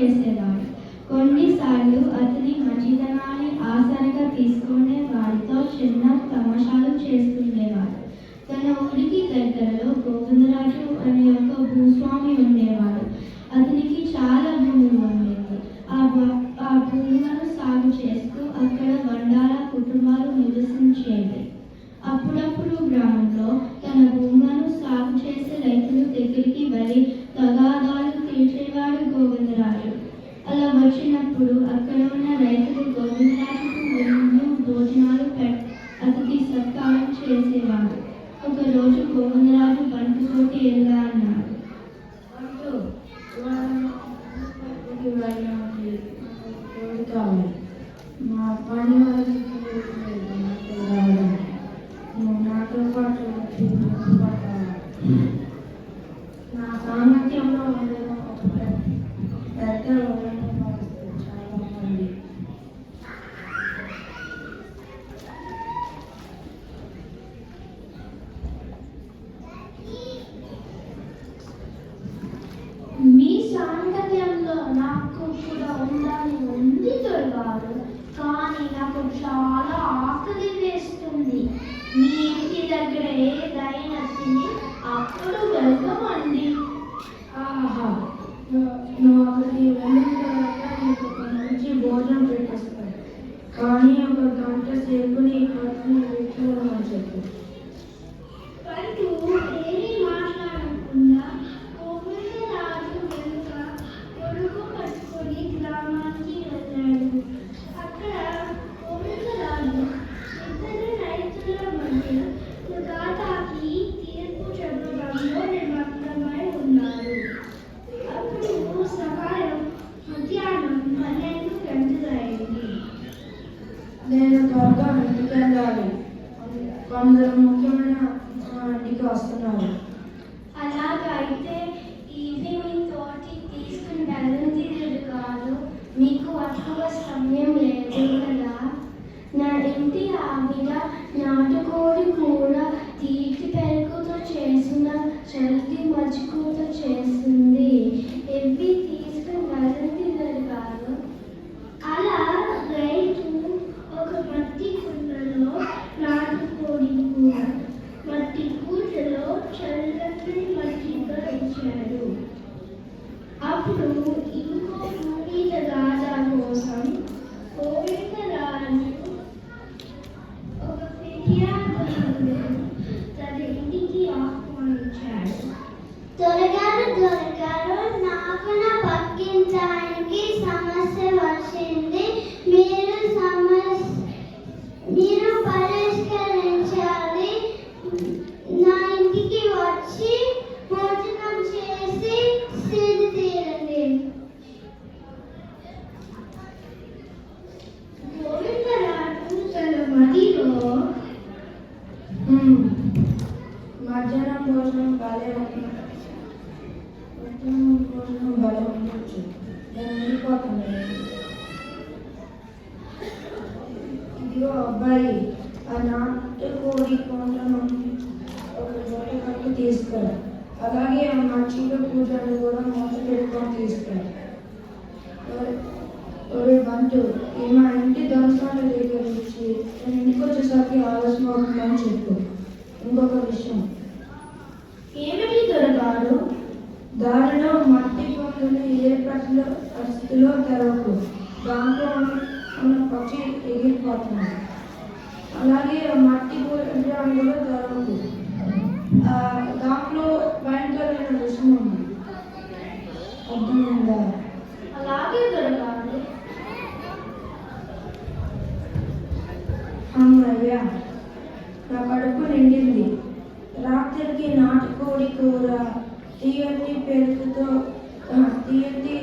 చేసేవాడు. కొన్నిసార్లు అతని మంచితనాన్ని ఆసరగా తీసుకునే వారితో చిన్న తమాషాలు చేస్తుండేవాడు. తన ఊరికి దగ్గరలో గోవిందరాజు అనే ఒక భూస్వామి ఉండేవాడు. అతనికి చాలా భూములు ఉండేవి. ఆ భూములను సాగు చేస్తూ అక్కడ వండాల కుటుంబాలు నివసించేవి. అప్పుడప్పుడు గ్రామంలో తన భూములను సాగు చేసే రైతుల దగ్గరికి వెళ్ళి తగాదాలు తీర్చేవాడు గోవిందరాజు. అలా వచ్చినప్పుడు అక్కడ ఉన్న రైతులు గోవిందరాజుకు విందు భోజనాలు అతిథి సత్కారం చేసేవాడు. ఒకరోజు గోవిందరాజు బంటుతోటి ఎలా అన్నాడు, మా పని నాతో పాటు నా సామర్థ్యంలో ఉండడం ఒక పెద్ద చాలా మంది. మీ సాంగత్యంలో నాకు కూడా ఉండాలని ఉంది దొరగారు, కానీ నాకు చాలా ఆకలి వేస్తుంది. మీ ఇంటి దగ్గర ఏదైనా తిని అప్పుడు వెళ్దామండి. ఆహా, నువ్వు అక్కడికి వెళ్ళిన తర్వాత నీకు ఒక మంచి భోజనం పెట్టేస్తాను, కానీ ఒక గంట సేపు నీ కడుపుని పెట్టుకోమని చెప్పు. అంటూ ఏమీ మాట్లాడకుండా గోవిందరాజు వెనుక కొడుకు పట్టుకొని గ్రామానికి వెళ్ళాడు. అక్కడ గోవిందరాజు ఇద్దరు రైతుల మధ్య తగాదాకి తీర్పు చెప్పడంలో నిమగ్నమై ఉన్నారు. అప్పుడు సమయం మధ్యాహ్నం 12 గంటలైంది. నేను త్వరగా ఇంటికి వెళ్ళాలి, కొందరు ముఖ్యమైన ఇంటికి వస్తున్నారు. అలాగైతే ఇది మీ తోటి తీసుకుని వెళ్ళండి కాదు, మీకు ఎక్కువ సమయం లేదు కదా. నా ఇంటి ఆవిడ నాటుకోడి కూర తీపి పెరుగుతో చేసిన చల్లి మజ్జిగతో చేసింది. ఇవి తీసుకుని వెళ్ళండి కాదు. అలా రైతు ఒక మట్టి కుండలో నాటుకోడి కూర, మట్టి కూరలో చల్లని మజ్జిగ ఇచ్చాడు. అప్పుడు ఇంకో పూడిత గాథ కోసం గోవిందరాజు ఒక ఫిర్యాదును తన ఇంటికి ఆహ్వానించాడు. దొరగారు, నాకు నా పక్కింటానికి సమస్య వచ్చింది. మీరు పరిష్కరించాలి. నా ఇంటికి వచ్చి భోజనం చేసి సిద్ధి తీరండి. గోవిందరాజు తన మదిలో మధ్యాహ్నం భోజనం భలే ఉండొచ్చు, నేను వెళ్ళిపోతాను. ఇదిగో అబ్బాయి, ఆ నాటుకోడి కొండను ఒక చోట కట్టి తీసుకురా, అలాగే ఆ మచ్చిక కూరను కూడా మూత పెట్టుకొని తీసుకురా. ఒరే బంటు, ఈ మా ఇంటి దొంగల దగ్గర నుంచి నేను ఇంటికి వచ్చేసరికి ఆలస్యం అవుతుందని చెప్పు. ఇంకొక విషయం, ఏమిటి దొరగారు? దారిలో మట్టి పండుని ఏ పరిస్థితిలో తెరవకు, దాంట్లో ఉన్న పక్షి ఎగిరిపోతుంది. అలాగే మట్టి విగ్రహం కూడా తెరవకు, దాంట్లో భయంకరమైన విషయం ఉంది. అర్థమైందా? అలాగే దొరగారు. అమ్మయ్యా, నా కడుపు నిండింది. రాత్రికి నాటుకోడి కూర, తీయటి పెరుగుతో తీయటి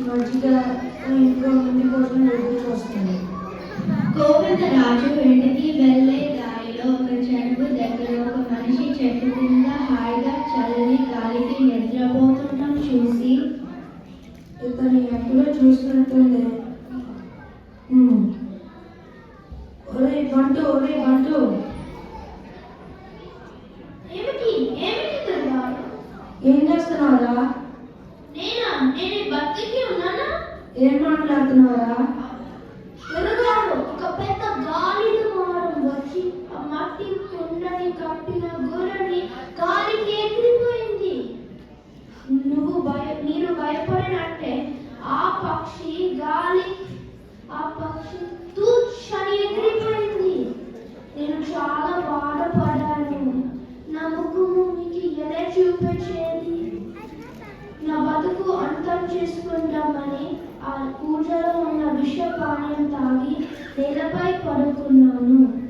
మజ్జిగ, ఇంకో ముందు కోసం ఎదురు చూస్తుంది. గోవిందరాజు ఇంటికి వెళ్ళే దారిలో ఒక చెరువు దగ్గర ఒక మనిషి చెట్టు కింద హాయిగా చల్లని గాలికి నిద్రపోతుండడం చూసి, ఇతను ఎప్పుడో చూసినట్టుంది. ఒరే బంటు, ఏమిటి దొరగారు? ఏం చేస్తున్నావురా? నేను ఏం మాట్లాడుతున్నారా? దొరగారు ఒక పెద్ద గాలి దుమారం వచ్చి ఆ మట్టి కుండని కట్టిన గుర్రని గాలికి ఎగిరిపోయింది. మీరు భయపడినట్టే ఆ పక్షి తూచని ఎగిరిపోయింది. నేను చాలా బాధపడ్డాను. నా ముఖము మీకు ఎలా చూపించేది? నా బతుకు అంతం చేసుకుంటామని ఆ కూజలో ఉన్న విషపానీయం తాగి నేలపై పడుకున్నాను.